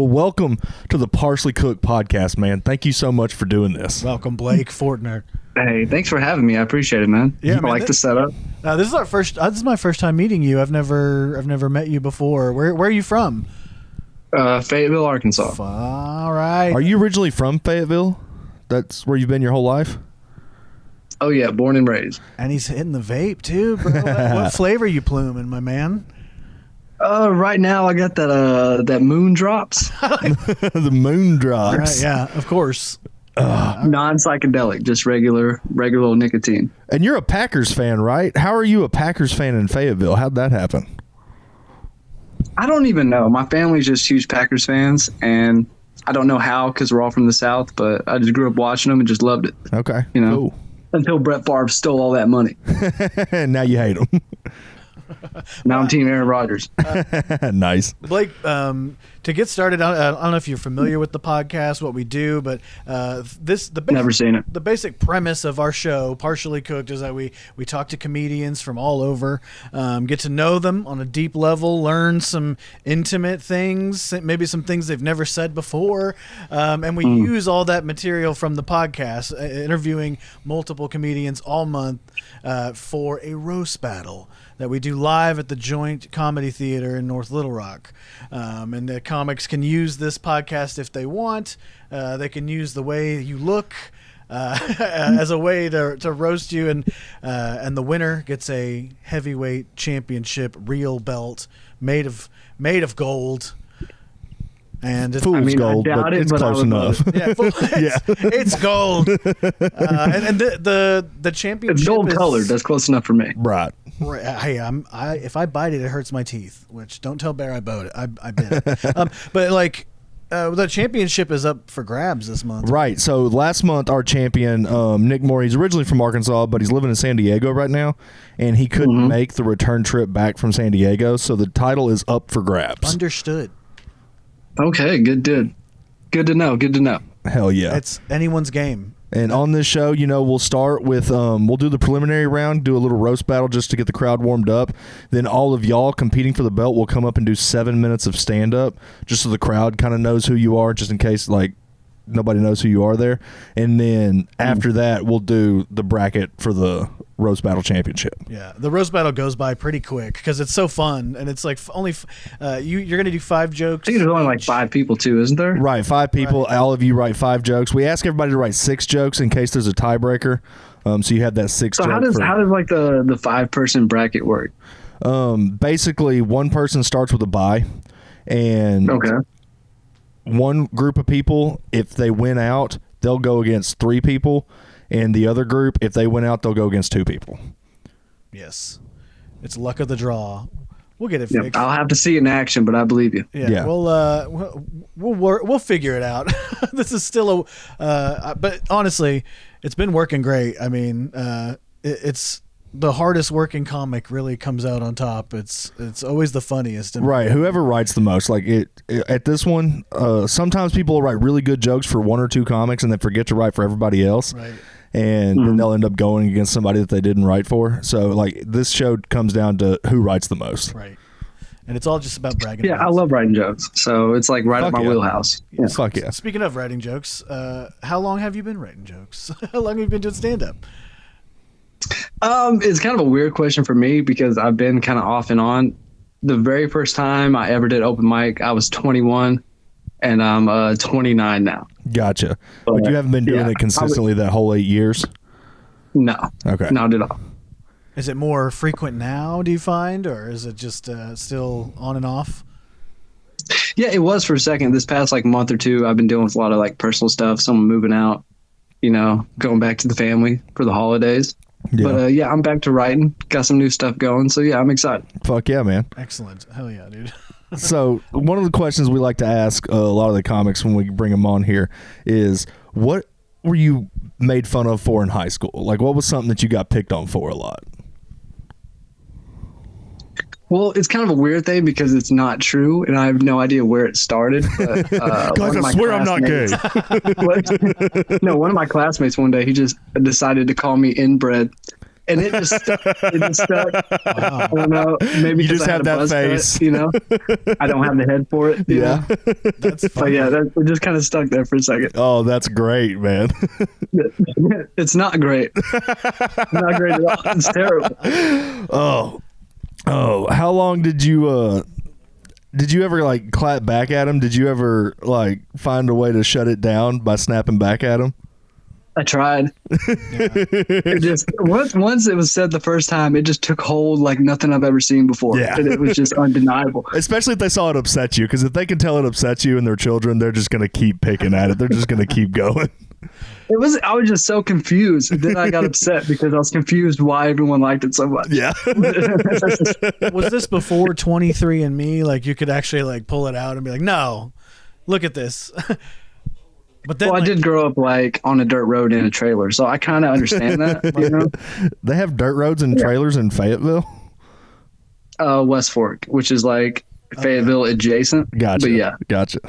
Well, welcome to the Partially Cooked podcast, man. Thank you so much for doing this. Welcome, Blake Fortner. Hey, thanks for having me. I appreciate it, man. Yeah, I like the setup. This is our first. This is my first time meeting you. I've never met you before. Where are you from? Fayetteville, Arkansas. All right. Are you originally from Fayetteville? That's where you've been your whole life? Oh yeah, born and raised. And he's hitting the vape too, bro. What flavor you pluming, my man? Right now I got that Moon Drops. The Moon Drops. Right, yeah, of course. Non-psychedelic, just regular nicotine. And you're a Packers fan, right? How are you a Packers fan in Fayetteville? How'd that happen? I don't even know. My family's just huge Packers fans, and I don't know how because we're all from the South, but I just grew up watching them and just loved it. Okay. You know, cool. Until Brett Favre stole all that money. And now you hate them. Now I'm Team Aaron Rodgers. Nice. Blake, to get started, I don't know if you're familiar with the podcast, what we do, but Never seen it. The basic premise of our show, Partially Cooked, is that we talk to comedians from all over, get to know them on a deep level, learn some intimate things, maybe some things they've never said before, and we use all that material from the podcast, interviewing multiple comedians all month for a roast battle that we do live at the Joint Comedy Theater in North Little Rock. And the comics can use this podcast if they want. They can use the way you look as a way to roast you. And the winner gets a heavyweight championship real belt made of gold. And it's, Fool's gold, but it's close enough. Yeah, it's gold. And the championship It's gold colored. That's close enough for me. Right. Right. Hey, if I bite it, it hurts my teeth. Which don't tell Bair I bought it. I bit it. But like, the championship is up for grabs this month. Right. So last month, our champion, Nick Moore, he's originally from Arkansas, but he's living in San Diego right now, and he couldn't make the return trip back from San Diego. So the title is up for grabs. Understood. Okay, good to know. Hell yeah. It's anyone's game. And on this show, we'll start with, we'll do the preliminary round, do a little roast battle just to get the crowd warmed up. Then all of y'all competing for the belt will come up and do 7 minutes of stand-up just so the crowd kind of knows who you are, just in case, like, nobody knows who you are there. And then after that, we'll do the bracket for the roast battle championship. Yeah, the roast battle goes by pretty quick because it's so fun, and it's like only you're gonna do 5 jokes. I think there's only like 5 people too, isn't there? Right, 5 people. Right. All of you write 5 jokes. We ask everybody to write 6 jokes in case there's a tiebreaker. So you have that 6. So how does like the 5-person bracket work? Basically, one person starts with a bye, and one group of people, if they win out, they'll go against 3 people. And the other group, if they win out, they'll go against 2 people. Yes. It's luck of the draw. We'll get it fixed. I'll have to see it in action, but I believe you. Yeah. We'll figure it out. This is still but honestly, it's been working great. I mean, it's the hardest working comic really comes out on top. It's always the funniest. Right. Whoever writes the most, like at this one, sometimes people will write really good jokes for 1 or 2 comics and then forget to write for everybody else. Right. And then they'll end up going against somebody that they didn't write for. So like this show comes down to who writes the most. Right. And it's all just about bragging. Yeah, I love writing jokes. So it's like right up my wheelhouse. Yeah. Fuck yeah. Speaking of writing jokes, how long have you been writing jokes? How long have you been doing stand-up? It's kind of a weird question for me because I've been kind of off and on. The very first time I ever did open mic, I was 21, and I'm 29 now. Gotcha. But you haven't been doing it consistently that whole 8 years? No. Okay. Not at all. Is it more frequent now, do you find, or is it just still on and off? Yeah, it was for a second. This past like month or 2, I've been dealing with a lot of like personal stuff, someone moving out, going back to the family for the holidays. Yeah. But I'm back to writing. Got some new stuff going. So yeah, I'm excited. Fuck yeah, man. Excellent. Hell yeah, dude. So one of the questions we like to ask a lot of the comics when we bring them on here is, what were you made fun of for in high school? Like, what was something that you got picked on for a lot? Well, it's kind of a weird thing because it's not true, and I have no idea where it started. But, guys, I swear I'm not gay. No, one of my classmates one day, he just decided to call me inbred, and it just stuck. I don't know. Maybe You because just I have had a that buzz face. cut, I don't have the head for it. you know? That's So funny. yeah, it just kind of stuck there for a second. Oh, that's great, man. It's not great. Not great at all. It's terrible. Oh, how long did you ever like clap back at him? Did you ever like find a way to shut it down by snapping back at him? I tried. It just once it was said the first time, it just took hold like nothing I've ever seen before. Yeah. And it was just undeniable. Especially if they saw it upset you, because if they can tell it upsets you and their children, they're just going to keep picking at it. They're just going to keep going. I was just so confused. And then I got upset because I was confused why everyone liked it so much. Yeah. Was this before 23andMe? Like you could actually like pull it out and be like, no, look at this. But then, Well, I did grow up like on a dirt road in a trailer, so I kind of understand that. They have dirt roads and trailers in Fayetteville. West Fork, which is like Fayetteville adjacent. Gotcha. But yeah, Gotcha.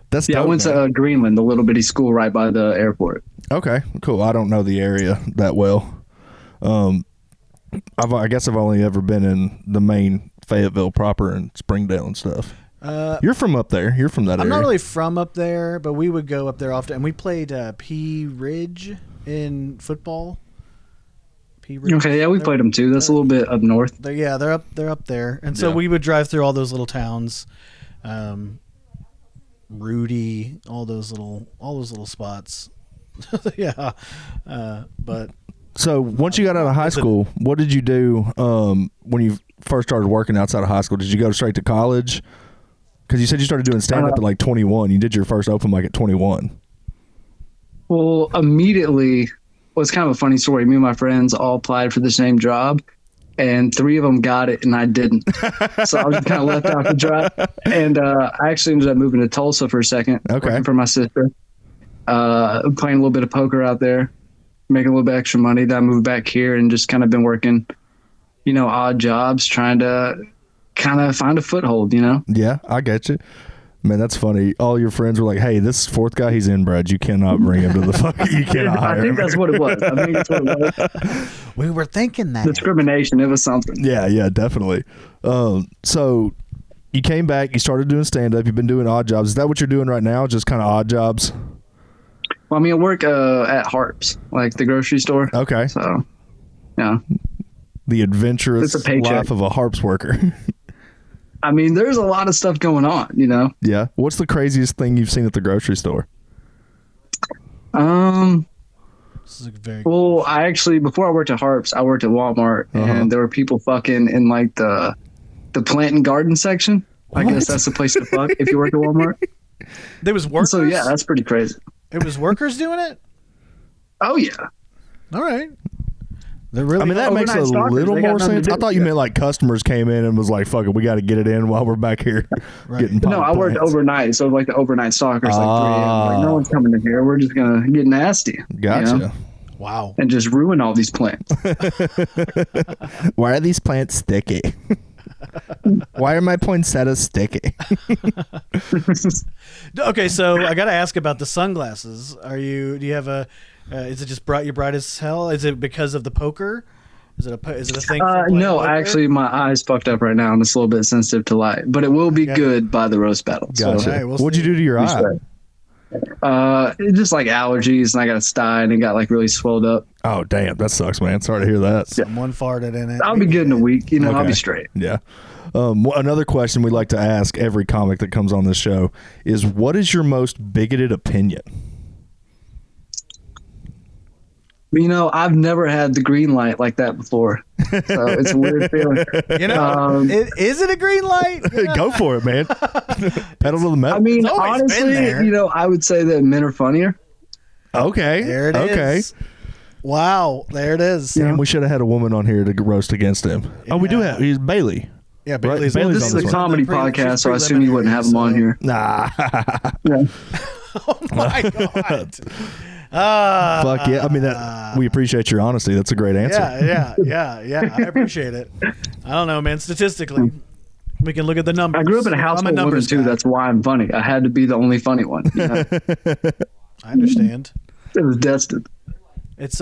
That's I dope, went man. to Greenland, the little bitty school right by the airport. Okay, cool. I don't know the area that well. I guess I've only ever been in the main Fayetteville proper and Springdale and stuff. You're from up there. You're from that area. I'm not really from up there, but we would go up there often. And we played Pea Ridge in football. Pea Ridge. Okay, yeah, we played them too. That's a little bit up north. They're up there. And so Yeah. we would drive through all those little towns. Rudy, all those little spots. Yeah. But So once you got out of high school, what did you do when you first started working outside of high school? Did you go straight to college? Because you said you started doing stand-up at like 21. You did your first open mic at 21. Well, immediately, well, it's kind of a funny story. Me and my friends all applied for the same job, and 3 of them got it, and I didn't. So I was kind of left out the drive. And I actually ended up moving to Tulsa for a second, working for my sister, playing a little bit of poker out there, making a little bit extra money. Then I moved back here and just kind of been working, odd jobs, trying to kind of find a foothold, Yeah, I get you. Man, that's funny. All your friends were like, "Hey, this fourth guy, he's inbred. You cannot bring him to the fucking. You cannot hire him." I think that's what it was. we were thinking that. Discrimination. It was something. Yeah, definitely. So you came back. You started doing stand-up. You've been doing odd jobs. Is that what you're doing right now? Just kind of odd jobs? Well, I work at Harps, like the grocery store. Okay. So, yeah. The adventurous It's a paycheck. life of a Harps worker. There's a lot of stuff going on, Yeah. What's the craziest thing you've seen at the grocery store? This is a very Well, before I worked at Harps, I worked at Walmart, and there were people fucking in like the plant and garden section. I guess that's the place to fuck if you work at Walmart. There was workers. So yeah, that's pretty crazy. It was workers doing it. Oh yeah. All right. They're really. That makes a overnight stalkers, little they got more nothing to sense. do. I thought you meant like customers came in and was like, "Fuck it, we got to get it in while we're back here getting." No, I worked plants." overnight, so like the overnight stalkers, like 3 a.m. Like no one's coming in here. We're just gonna get nasty. Gotcha. Wow. And just ruin all these plants. Why are these plants sticky? Why are my poinsettias sticky? Okay, so I got to ask about the sunglasses. Do you have a? Is it just you bright as hell? Is it because of the poker? Is it a thing? for playing No, poker? actually, my eye's fucked up right now, and it's a little bit sensitive to light. But it will be good by the roast battle. Gotcha. So, All right, we'll What'd you see. do to your eye? it's just like allergies, and I got a sty, and it got like really swelled up. Oh, damn. That sucks, man. Sorry to hear that. Someone farted in it. I'll be good in a week. I'll Okay. be straight. Yeah. Another question we like to ask every comic that comes on this show is, what is your most bigoted opinion? I've never had the green light like that before, so it's a weird feeling. Is it a green light? Go for it, man. Pedal to the metal. always been Honestly, there. I would say that men are funnier. Okay. There it is. Okay. Wow, there it is. Damn, we should have had a woman on here to roast against him. Oh, we do have. He's Bailey. Yeah, Bailey's, Bailey's This on is this a one. comedy She's podcast, so I assume you wouldn't have them on here. Nah. Yeah. Oh my god. Fuck yeah. We appreciate your honesty. That's a great answer. Yeah. I appreciate it. I don't know, man. Statistically, we can look at the numbers. I grew up in a house I'm full of women numbers too. guy. That's why I'm funny. I had to be the only funny one. I understand. It was destined. It's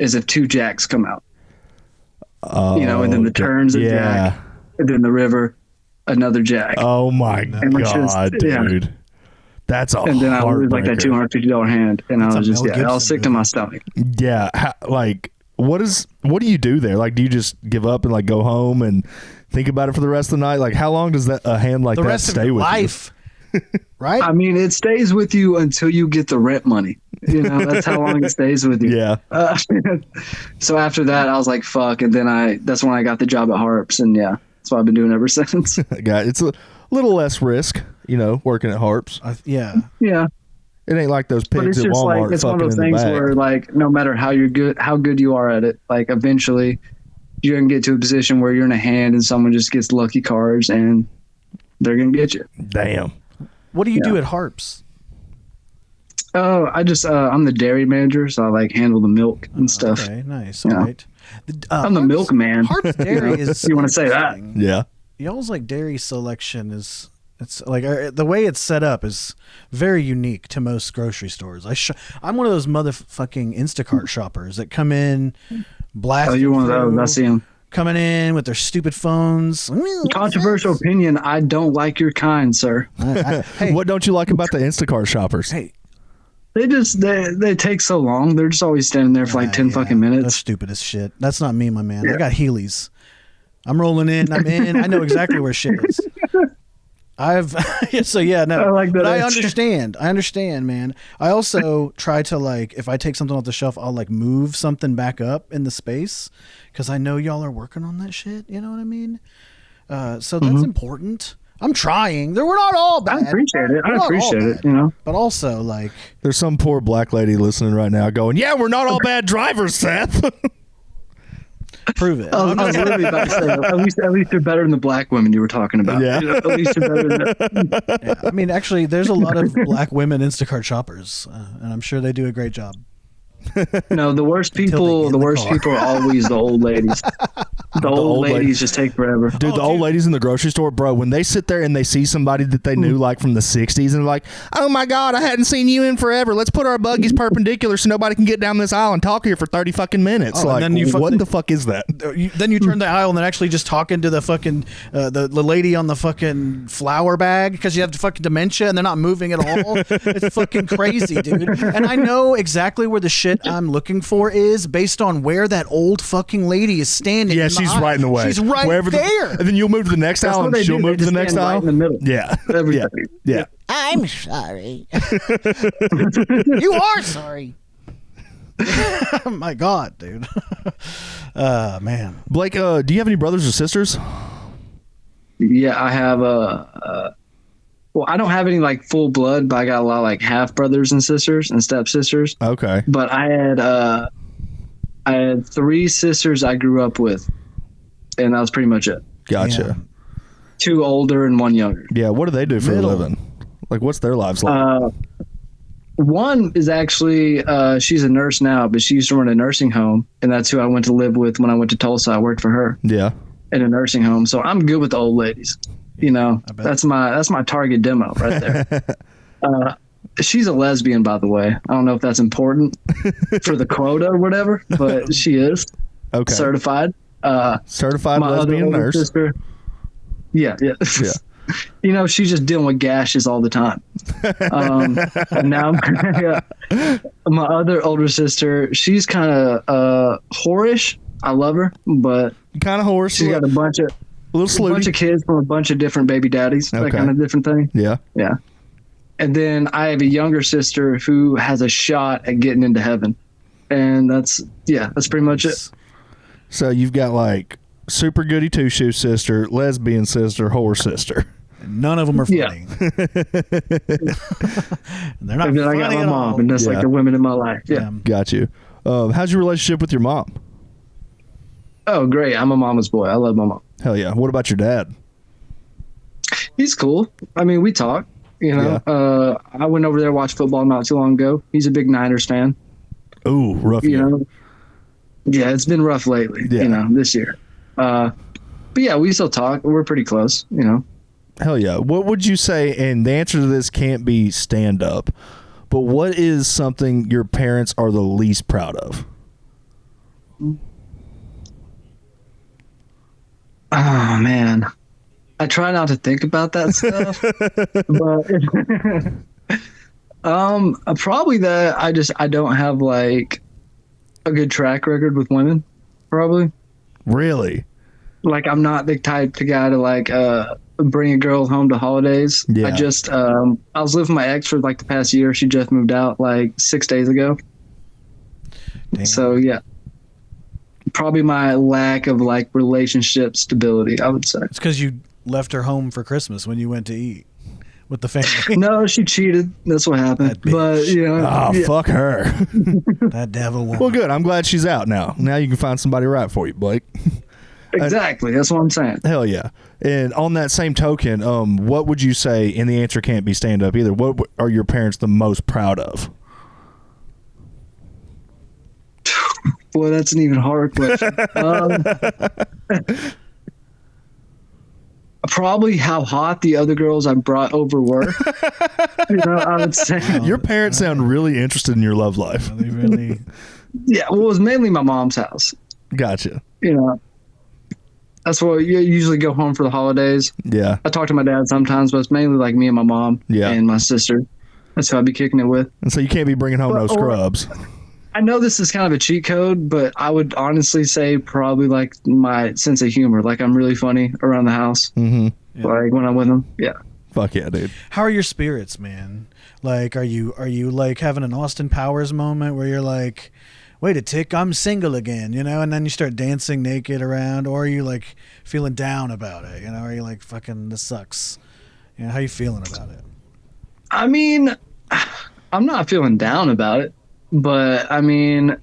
is if 2 jacks come out. Oh, And then the turns a jack, and then the river, another jack. Oh my God, dude. Yeah. That's a And then I lose like that heartbreaker. $250 hand, and That's I was a just Mel I was Gibson sick to movie. my stomach. Yeah, what do you do there? Like, do you just give up and like go home and think about it for the rest of the night? Like, how long does a hand like The that rest of stay your with life, right? I mean, it stays with you until you get the rent money. That's how long it stays with you. you? Yeah. So after that, I was like, fuck. And then that's when I got the job at Harps. And yeah, that's what I've been doing ever since. It's a little less risk, working at Harps. Yeah. Yeah. It ain't like those But pigs it's at just Walmart like, it's one fucking of those in the things back. where like, no matter how good you are at it, like eventually you're going to get to a position where you're in a hand and someone just gets lucky cards and they're going to get you. Damn. What do you do at Harps? Oh, I'm the dairy manager. So I like handle the milk and stuff. Okay, nice. Yeah. All right. I'm the milkman. Harps Dairy is. You wanna say that? interesting. Yeah. Y'all's like dairy selection it's like the way it's set up is very unique to most grocery stores. I'm one of those motherfucking Instacart shoppers that come in, blast. Oh, you're one of those. I see them. Coming in with their stupid phones. Controversial opinion. I don't like your kind, sir. Hey, What don't you like about the Instacart shoppers? hey, They take so long. They're just always standing there for like 10 fucking That's minutes. stupid as shit. That's not me, my man. I got Heelys. I'm rolling in. I'm in. I know exactly where shit is. I like that. But I understand, man. I also try to like, if I take something off the shelf, I'll like move something back up in the space because I know y'all are working on that shit. You know what I mean? So that's important. I'm trying. We're not all bad. I appreciate it. We're not all bad. It. But also, like, There's some poor black lady listening right now going, yeah, we're not all bad drivers, Seth. prove it. I was literally about to say, at least they're better than the black women you were talking about. Yeah. At least they're better than Yeah, I mean, actually, there's a lot of black women Instacart shoppers, and I'm sure they do a great job. No, the worst Until they people. get in The the worst car. people are always the old ladies. The old ladies just take forever. Dude, the old ladies in the grocery store, bro, when they sit there and they see somebody that they knew like from the 60s and they're like, oh my God, I hadn't seen you in forever. Let's put our buggies perpendicular so nobody can get down this aisle and talk here for 30 fucking minutes. Oh, like, and then what the fuck is that? Then you turn the aisle and then actually just talking to the fucking the lady on the fucking flour bag because you have fucking dementia and they're not moving at all. It's fucking crazy, dude. And I know exactly where the shit I'm looking for is based on where that old fucking lady is standing. Yeah, in the she's aisle. right in the way. She's right there. And then you'll move to the next aisle what and they she'll do. move They to the just next stand right aisle. in the middle. Yeah. Everybody. Yeah. I'm sorry. You are sorry. My God, dude. Man. Blake, do you have any brothers or sisters? Yeah, I have well, I don't have any like full blood, but I got a lot of like half brothers and sisters and stepsisters. Okay. But I had 3 sisters I grew up with, and that was pretty much it. Gotcha. 2 older and 1 younger. Yeah. What do they do for Middle. a living? Like, what's their lives like? One is actually she's a nurse now, but she used to run a nursing home, and that's who I went to live with when I went to Tulsa. I worked for her Yeah. in a nursing home, so I'm good with the old ladies. That's my target demo right there. She's a lesbian, by the way. I don't know if that's important for the quota or whatever, but she is Okay. certified. Certified My other lesbian older nurse. sister. Yeah. Yeah. She's just dealing with gashes all the time. And now, my other older sister, she's kind of whorish. I love her, but Kind of horse. she's got a bunch of kids from a bunch of different baby daddies, that Okay. kind of different thing. Yeah. Yeah. And then I have a younger sister who has a shot at getting into heaven. And that's pretty much it. So you've got like super goody two shoe sister, lesbian sister, whore sister. None of them are Yeah. funny. They're not And then I funny got my at mom, all. and that's Yeah. like the women in my life. Yeah. Got you. How's your relationship with your mom? Oh, great. I'm a mama's boy. I love my mom. Hell yeah. What about your dad? He's cool. I mean, we talk. I went over there to watch football not too long ago. He's a big Niners fan. Ooh, rough year. Yeah, it's been rough lately. Yeah. This year. But yeah, we still talk. We're pretty close. Hell yeah. What would you say, and the answer to this can't be stand up, but what is something your parents are the least proud of? Oh man, I try not to think about that stuff, but probably that I don't have like a good track record with women. Probably. Really? Like I'm not the type of guy to like bring a girl home to holidays. Yeah. I was living with my ex for like the past year. She just moved out like 6 days ago. Damn. So yeah. Probably my lack of like relationship stability, I would say. It's because you left her home for Christmas when you went to eat with the family. No, she cheated. That's what happened. That bitch. But you know, Oh, fuck her. That devil woman. Well, good. I'm glad she's out now. Now you can find somebody right for you, Blake. exactly. That's what I'm saying. Hell yeah. And on that same token, what would you say, and the answer can't be stand up either, what are your parents the most proud of? Boy, that's an even harder question. Probably how hot the other girls I brought over were. I would say. Your parents sound really interested in your love life. They really. Yeah, well, it was mainly my mom's house. Gotcha. That's where you usually go home for the holidays. Yeah. I talk to my dad sometimes, but it's mainly like me and my mom and my sister. That's who I'd be kicking it with. And so you can't be bringing home no scrubs. I know this is kind of a cheat code, but I would honestly say probably like my sense of humor. Like I'm really funny around the house. Mm-hmm. Yeah. Like when I'm with them. Yeah. Fuck yeah, dude. How are your spirits, man? Like, are you like having an Austin Powers moment where you're like, wait a tick, I'm single again, and then you start dancing naked around, or are you like feeling down about it? Are you like, fucking, this sucks? How you feeling about it? I mean, I'm not feeling down about it. But I mean,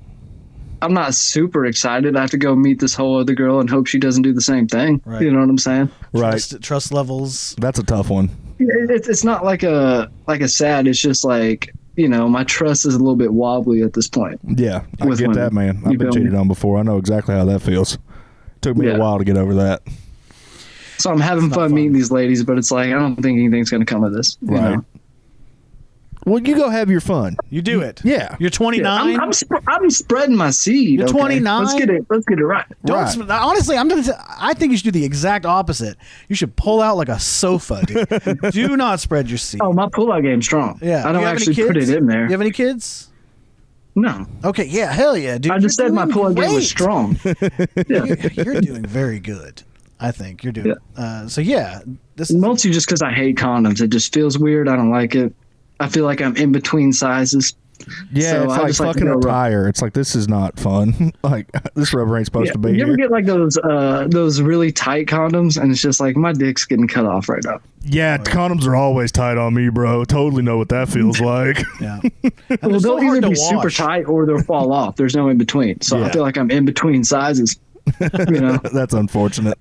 I'm not super excited. I have to go meet this whole other girl and hope she doesn't do the same thing. Right. You know what I'm saying? Right. Trust levels. That's a tough one. It's not like a sad. It's just like my trust is a little bit wobbly at this point. Yeah, I get women. that, man. I've been cheated on before. I know exactly how that feels. Took me a while to get over that. So I'm having fun meeting these ladies, but it's like I don't think anything's going to come of this. Right. Well, you go have your fun. You do it. Yeah. You're 29. Yeah, I'm spreading my seed. You're 29. Let's get it right. Honestly, I think you should do the exact opposite. You should pull out like a sofa, dude. Do not spread your seed. Oh, my pull-out game's strong. Yeah. I don't actually put it in there. You have any kids? No. Okay. Yeah. Hell yeah, dude. I just said my pull-out game was strong. Yeah. You're doing very good. I think you're doing. So yeah, this is mostly just because I hate condoms. It just feels weird. I don't like it. I feel like I'm in between sizes. Yeah, so it's like fucking a tire. It's like, this is not fun. Like, this rubber ain't supposed to be You here. ever get like those really tight condoms, and it's just like my dick's getting cut off right now. Yeah, condoms are always tight on me, bro. Totally know what that feels like. Yeah. Well, they'll either be super tight or they'll fall off. There's no in between. So I feel like I'm in between sizes. That's unfortunate.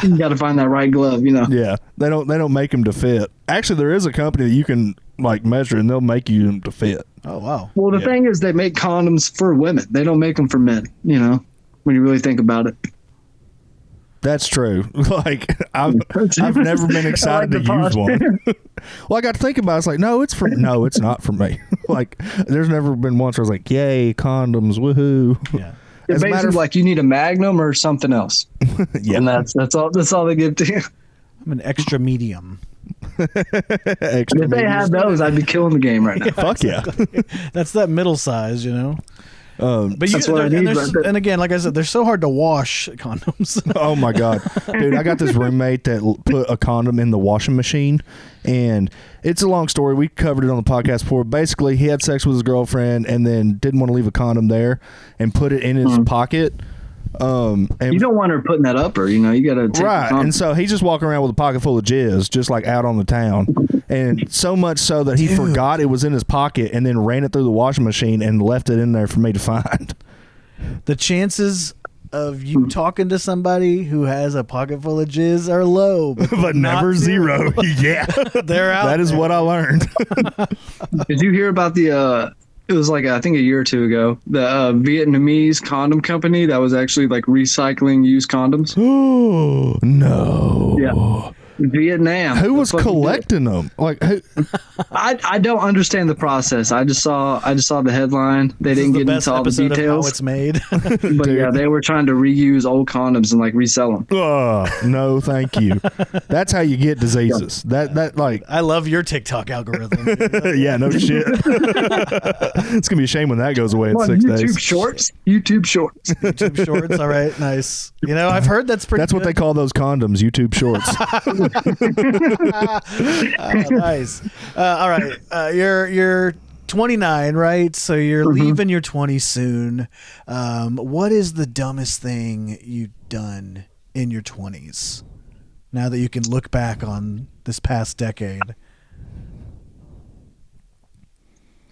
You got to find that right glove. Yeah, they don't make them to fit. Actually, there is a company that you can like measure, and they'll make you them to fit. Oh wow. Well, the thing is, they make condoms for women. They don't make them for men. When you really think about it. That's true. Like I've never been excited to use one. Well, I got to think about it. It's like, no, it's not for me. Like, there's never been once where I was like, yay, condoms, woohoo. Yeah. It's basically like you need a Magnum or something else. Yeah. And that's all they give to you. I'm an extra medium. If they had those, I'd be killing the game right now. Fuck yeah. That's that middle size, But that's what I need. And again, like I said, they're so hard to wash, condoms. Oh my god, dude! I got this roommate that put a condom in the washing machine, and it's a long story. We covered it on the podcast before. Basically, he had sex with his girlfriend, and then didn't want to leave a condom there, and put it in his pocket. And you don't want her putting that up, or you got to take right. And so he's just walking around with a pocket full of jizz, just like out on the town, and so much so that he forgot it was in his pocket, and then ran it through the washing machine and left it in there for me to find. The chances of you talking to somebody who has a pocket full of jizz are low, but never zero. Yeah, they're out. That is what I learned. Did you hear about the? It was like, I think a year or two ago, the Vietnamese condom company that was actually like recycling used condoms. Oh, no. Yeah. Vietnam. Who was collecting them? Like, who? I don't understand the process. I just saw the headline. They didn't get into all the details. How it's made. But yeah, they were trying to reuse old condoms and like resell them. No, thank you. That's how you get diseases. That like. I love your TikTok algorithm. Yeah, no shit. It's gonna be a shame when that goes away in 6 YouTube days. Shorts. YouTube Shorts. YouTube Shorts. All right, nice. You know, I've heard that's pretty. That's what they call those condoms. YouTube Shorts. Nice. All right. You're 29, right? So you're leaving your 20s soon. What is the dumbest thing you've done in your 20s? Now that you can look back on this past decade.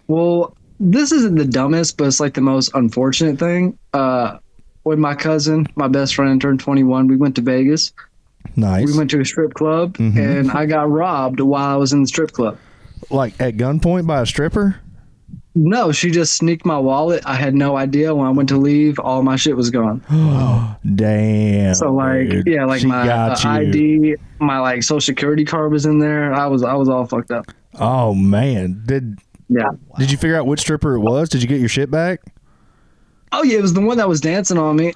Well, this isn't the dumbest, but it's like the most unfortunate thing. When my cousin, my best friend, turned 21, we went to Vegas. Nice. We went to a strip club, and I got robbed while I was in the strip club. Like at gunpoint by a stripper? No, she just sneaked my wallet. I had no idea. When I went to leave, all my shit was gone. Damn. So like, dude. yeah, like She my got you. ID, my like social security card was in there. I was all fucked up. Oh man. Did you figure out which stripper it was? Did you get your shit back? Oh yeah, it was the one that was dancing on me.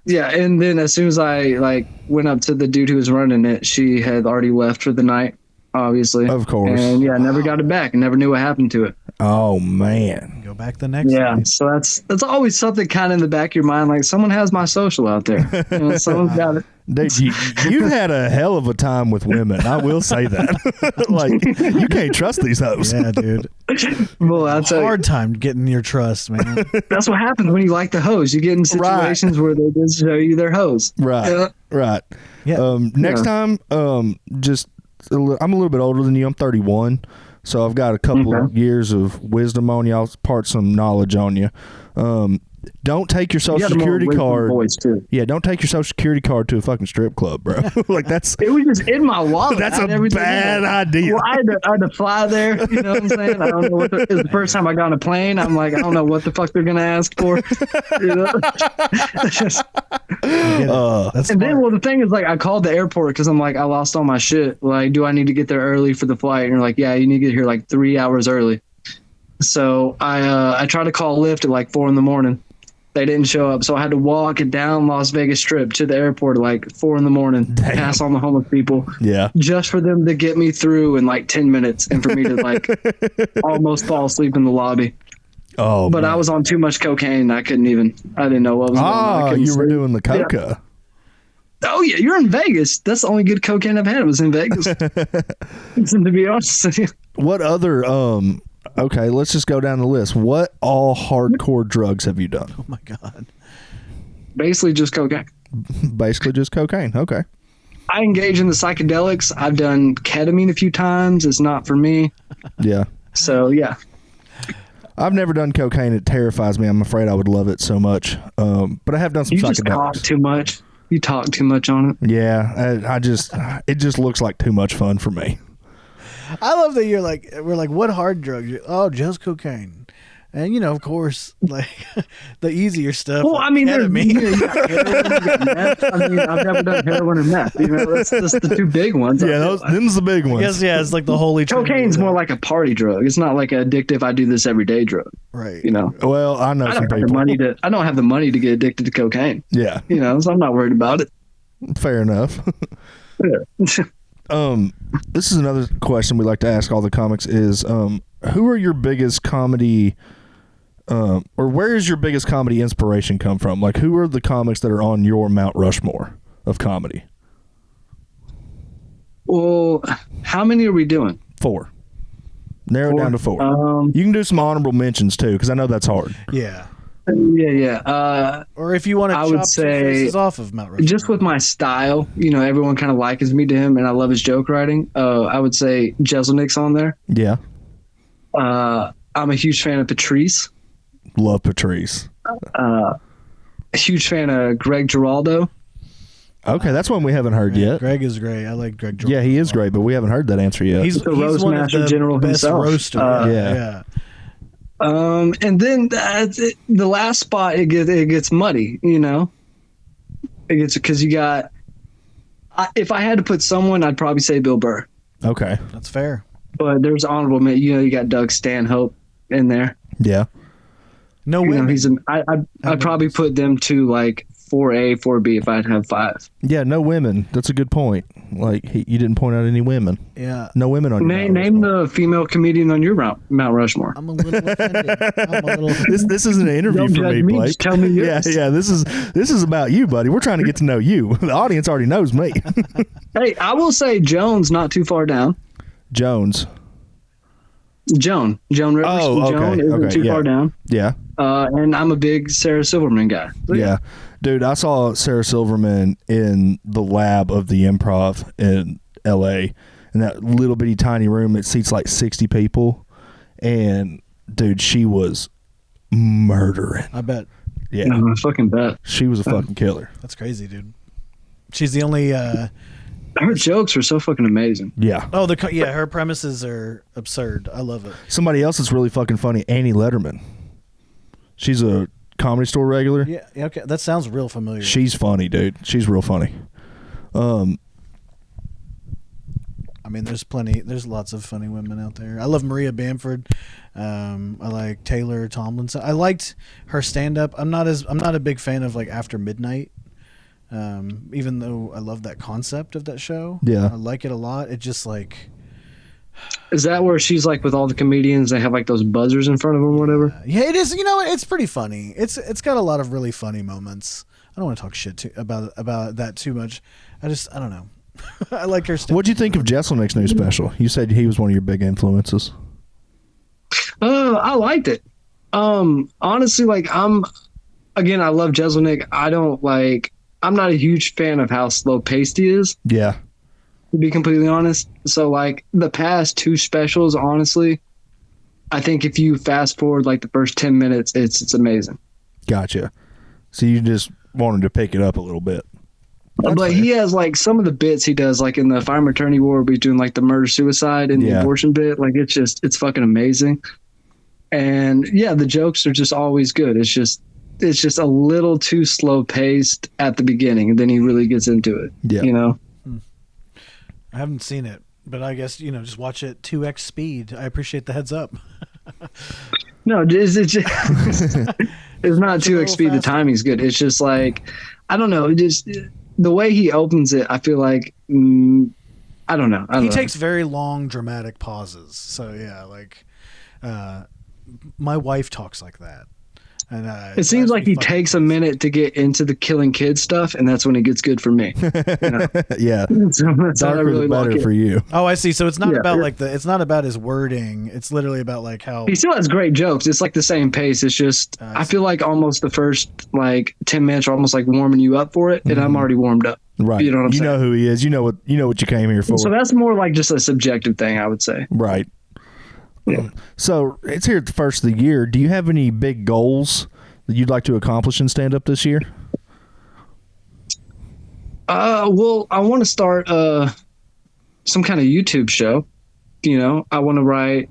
Yeah, and then as soon as I like went up to the dude who was running it, she had already left for the night, obviously. Of course. And yeah, I never got it back. Never knew what happened to it. Oh man. Go back the next Yeah, day. so that's always something kind of in the back of your mind, like someone has my social out there. You know, someone's got it. Dude, you've had a hell of a time with women. I will say that. Like, you can't trust these hoes. Yeah, dude. Well, that's Hard time getting your trust, man. That's what happens when you like the hose. You get in situations where they just show you their hose. Right. Right. Yeah. Next time, just I'm a little bit older than you. I'm 31, so I've got a couple of years of wisdom on you. I'll impart some knowledge on you. Don't take your social security card. Yeah, don't take your social security card to a fucking strip club, bro. Like that's. It was just in my wallet. That's a bad idea. Well, I had to fly there. You know what I'm saying? I don't know what. It was the first time I got on a plane. I'm like, I don't know what the fuck they're gonna ask for. You know. And then, well, the thing is, like, I called the airport because I'm like, I lost all my shit. Like, do I need to get there early for the flight? And you're like, yeah, you need to get here like 3 hours early. So I tried to call Lyft at like 4 a.m. They didn't show up, so I had to walk down Las Vegas Strip to the airport at like 4 a.m. Pass on the homeless people, just for them to get me through in like 10 minutes and for me to like almost fall asleep in the lobby. Oh, but man. I was on too much cocaine. I didn't know what was going on. You were doing the coca. Yeah. Oh yeah, you're in Vegas. That's the only good cocaine I've had was in Vegas. To be honest with you. What other okay, let's just go down the list. What all hardcore drugs have you done? Oh my god. Basically just cocaine. Basically just cocaine. Okay. I engage in the psychedelics. I've done ketamine a few times. It's not for me. Yeah. So yeah. I've never done cocaine. It terrifies me. I'm afraid I would love it so much. But I have done some psychedelics. You just talk too much. You talk too much on it. Yeah. It just looks like too much fun for me. I love that we're like, what hard drugs? Oh, just cocaine. And, you know, of course, like the easier stuff. Well, like I mean, ketamine. you got heroin, you got meth. I mean, I've never done heroin or meth. You know, that's the two big ones. Yeah, them's the big ones. Yes, yeah, it's like the holy trinity. Cocaine's more like a party drug. It's not like an addictive, I do this every day drug. Right. You know? Well, I know some people. I don't have the money to get addicted to cocaine. Yeah. You know, so I'm not worried about it. Fair enough. Yeah. This is another question we like to ask all the comics is, who are your biggest comedy, or where is your biggest comedy inspiration come from? Like, who are the comics that are on your Mount Rushmore of comedy? Well, how many are we doing? 4. Narrow it down to 4. You can do some honorable mentions too, because I know that's hard. Yeah. Yeah. Or if you want to I chop would say, some faces off of Mount Rushmore. Just with my style, you know, everyone kind of likens me to him, and I love his joke writing. I would say Jeselnik's on there. Yeah. I'm a huge fan of Patrice. Love Patrice. A huge fan of Greg Giraldo. Okay, that's one we haven't heard yet. Greg is great. I like Greg Giraldo. Yeah, he is great, but we haven't heard that answer yet. He's the roast one master of the general best himself. roaster. Yeah. And then the last spot it gets muddy, you know. It gets because you got If I had to put someone, I'd probably say Bill Burr. Okay. That's fair. But there's honorable mention. You got Doug Stanhope in there. Yeah. No women. I'd probably put them to like 4A, 4B if I'd have 5. Yeah, no women. That's a good point. Like, you didn't point out any women. Yeah. No women on your Name the female comedian on your Mount Rushmore. I'm a little offended. This isn't an interview Don't for judge me, me, Blake. just tell me yours. Yeah. This is about you, buddy. We're trying to get to know you. The audience already knows me. Hey, I will say Joan's not too far down. Joan Joan Rivers. Oh, okay. Joan isn't too far down. Yeah. And I'm a big Sarah Silverman guy. So, yeah. Dude, I saw Sarah Silverman in the lab of the Improv in L.A. in that little bitty tiny room that seats like 60 people. And, dude, she was murdering. I bet. Yeah. No, I fucking bet. She was a fucking killer. That's crazy, dude. She's the only... Her jokes were so fucking amazing. Yeah. Oh, her premises are absurd. I love it. Somebody else that's really fucking funny, Annie Letterman. She's a Comedy Store regular. Yeah, okay. That sounds real familiar. She's funny, dude. She's real funny. I mean, there's lots of funny women out there. I love Maria Bamford. I like Taylor Tomlinson. I liked her stand-up. I'm not a big fan of like After Midnight. Even though I love that concept of that show. Yeah. I like it a lot. It just like... Is that where she's like with all the comedians? They have like those buzzers in front of them, or whatever. Yeah, it is. You know, it's pretty funny. It's got a lot of really funny moments. I don't want to talk shit about that too much. I don't know. I like her stuff. What'd you think of Jesselnick's new special? You said he was one of your big influences. I liked it. Honestly, like I love Jesselnick. I'm not a huge fan of how slow paced he is. Yeah. To be completely honest. So like the past 2 specials, honestly, I think if you fast forward like the first 10 minutes, it's amazing. Gotcha. So you just wanted to pick it up a little bit. But fair. He has like some of the bits he does, like in the Fire Maternity War, where he's doing like the murder suicide and the abortion bit. Like it's fucking amazing. And yeah, the jokes are just always good. It's just a little too slow paced at the beginning, and then he really gets into it. Yeah. You know? I haven't seen it, but I guess, just watch it 2x speed. I appreciate the heads up. No, it's not 2x speed. The timing's good. It's just like, I don't know. Just the way he opens it, I feel like, I don't know. He takes very long dramatic pauses. So yeah, like my wife talks like that. And, it seems like he takes a minute to get into the killing kids stuff, and that's when it gets good for me. Yeah, that's darker really the better for you. Oh, I see. So it's not about it's not about his wording. It's literally about like how he still has great jokes. It's like the same pace. It's just I feel like almost the first like 10 minutes are almost like warming you up for it, and I'm already warmed up. Right. You know what I'm saying? You know who he is. You know what you came here for. So that's more like just a subjective thing, I would say. Right. Yeah. So it's here at the first of the year. Do you have any big goals that you'd like to accomplish in stand-up this year? Well, I want to start some kind of YouTube show. I want to write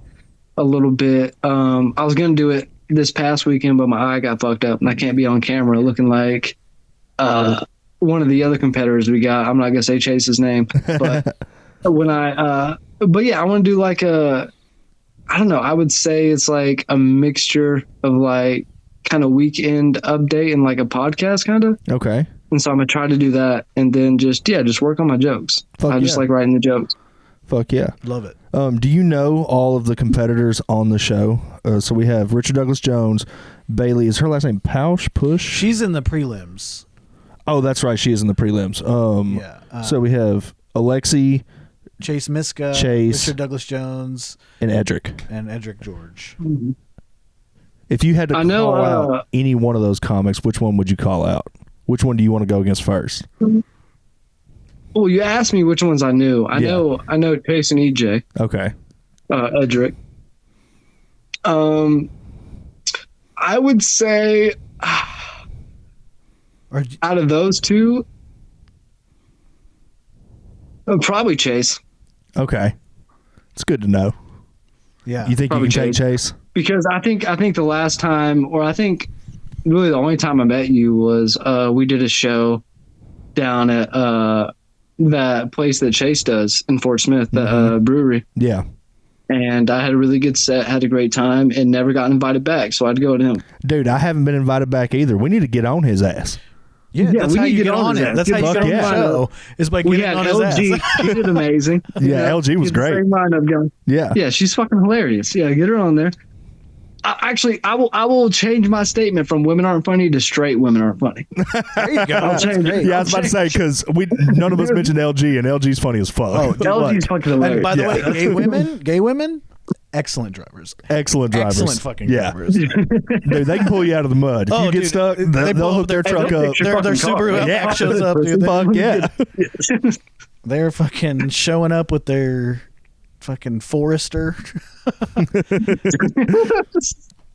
a little bit. I was going to do it this past weekend, but my eye got fucked up, and I can't be on camera looking like one of the other competitors we got. I'm not going to say Chase's name, but but yeah, I want to do like I don't know. I would say it's like a mixture of like kind of weekend update and like a podcast kind of. Okay. And so I'm going to try to do that and then just work on my jokes. I just like writing the jokes. Fuck yeah. Love it. Do you know all of the competitors on the show? So we have Richard Douglas Jones, Bailey. Is her last name Push? She's in the prelims. Oh, that's right. She is in the prelims. So we have Alexi, Chase Miska, Richard Douglas Jones, and Edric George. Mm-hmm. If you had to call out any one of those comics, which one would you call out? Which one do you want to go against first? Well, you asked me which ones I knew. I know Chase and EJ. Okay. Edric. I would say out of those two, probably Chase. Okay. It's good to know. Yeah. You think you can take Chase? Because I think the last time, or I think really the only time I met you was we did a show down at that place that Chase does in Fort Smith, the brewery. Yeah. And I had a really good set, had a great time, and never got invited back. So I'd go to him. Dude, I haven't been invited back either. We need to get on his ass. Yeah, that's we how need you to get on it. That's how you get on the show, is by We getting had on his LG. ass. She did amazing. Yeah, LG was Get the great. Same lineup going. Yeah. Yeah, she's fucking hilarious. Yeah, get her on there. I will change my statement from women aren't funny to straight women aren't funny. There you go. I'll change it. Yeah, I was about to say, because none of us mentioned LG, and LG's funny as fuck. Oh, LG's fucking hilarious. And by the way, gay women, excellent drivers. Excellent drivers. Excellent fucking yeah. drivers. Dude, they can pull you out of the mud. If you get stuck, they'll hook their truck up. Their Subaru Yeah. shows up, dude. Fuck yeah. They're fucking showing up with their fucking Forester.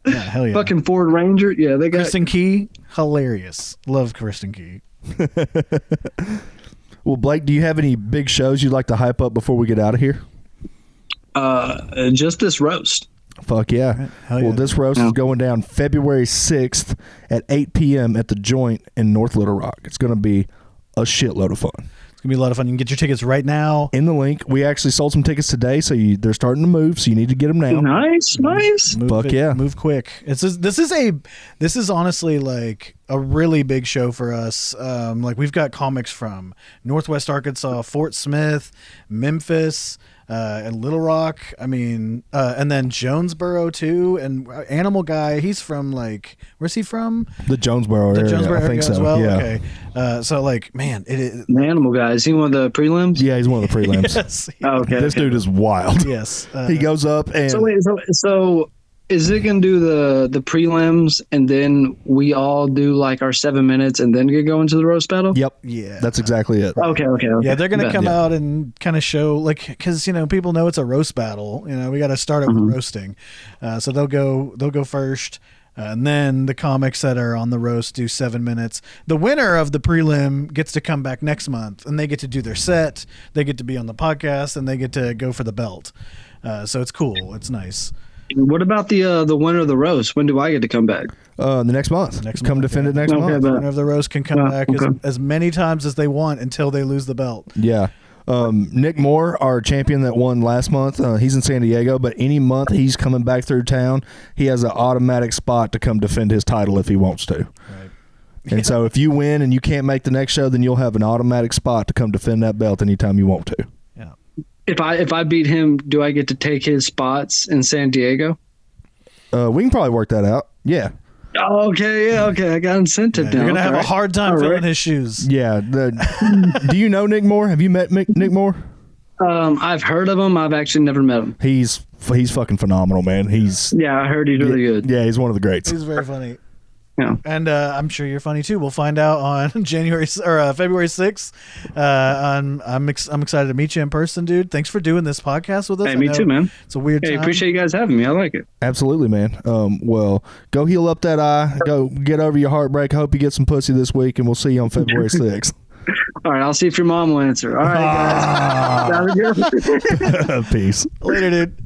Yeah, hell yeah. Fucking Ford Ranger. Yeah, they got Kristen Key, hilarious. Love Kristen Key. Well, Blake, do you have any big shows you'd like to hype up before we get out of here? just this roast. Fuck yeah. Hell yeah. Well, this roast is going down February 6th at 8 p.m. at the Joint in North Little Rock. It's going to be a shitload of fun. It's going to be a lot of fun. You can get your tickets right now. In the link, we actually sold some tickets today, so they're starting to move, so you need to get them now. Nice. Fuck yeah. Move quick. This is honestly like a really big show for us. Like we've got comics from Northwest Arkansas, Fort Smith, Memphis, and Little Rock. I mean, and then Jonesboro too. And Animal Guy, he's from like, where's he from? The Jonesboro area. Jonesboro I think area so. as well. Yeah. Okay. So like, man, it is. The Animal Guy. Is he one of the prelims? Yeah, he's one of the prelims. Yes. Oh, okay. This dude is wild. Yes. He goes up and So wait, so is it gonna do the prelims and then we all do like our 7 minutes and then go into the roast battle? Yep. Yeah. That's exactly it. Okay. Yeah, they're gonna Bet. come out and kind of show like, because people know it's a roast battle. We got to start it with roasting, so they'll go first, and then the comics that are on the roast do 7 minutes. The winner of the prelim gets to come back next month, and they get to do their set. They get to be on the podcast, and they get to go for the belt. So it's cool. It's nice. What about the winner of the roast? When do I get to come back? The next month. Come defend it next Okay, month. but- Winner of the roast can come back okay. as many times as they want until they lose the belt. Yeah. Nick Moore, our champion that won last month, he's in San Diego, but any month he's coming back through town, he has an automatic spot to come defend his title if he wants to. Right. And so if you win and you can't make the next show, then you'll have an automatic spot to come defend that belt anytime you want to. Yeah. If I beat him, do I get to take his spots in San Diego? We can probably work that out. Yeah. Oh, okay. I got incentive now. You're gonna have a hard time All filling right. his shoes. Yeah. Do you know Nick Moore? Have you met Nick Moore? I've heard of him. I've actually never met him. He's fucking phenomenal, man. Yeah, I heard he's really good. Yeah, he's one of the greats. He's very funny. Yeah. And I'm sure you're funny too. We'll find out on February 6th. I'm excited to meet you in person, dude. Thanks for doing this podcast with us. Hey, me too, man. It's a weird Hey, time. appreciate you guys having me. I like it. Absolutely, man. Well, go heal up that eye. Go get over your heartbreak. I hope you get some pussy this week, and we'll see you on February 6th. All right, I'll see if your mom will answer. All right, guys. Have a good one. Peace. Later, dude.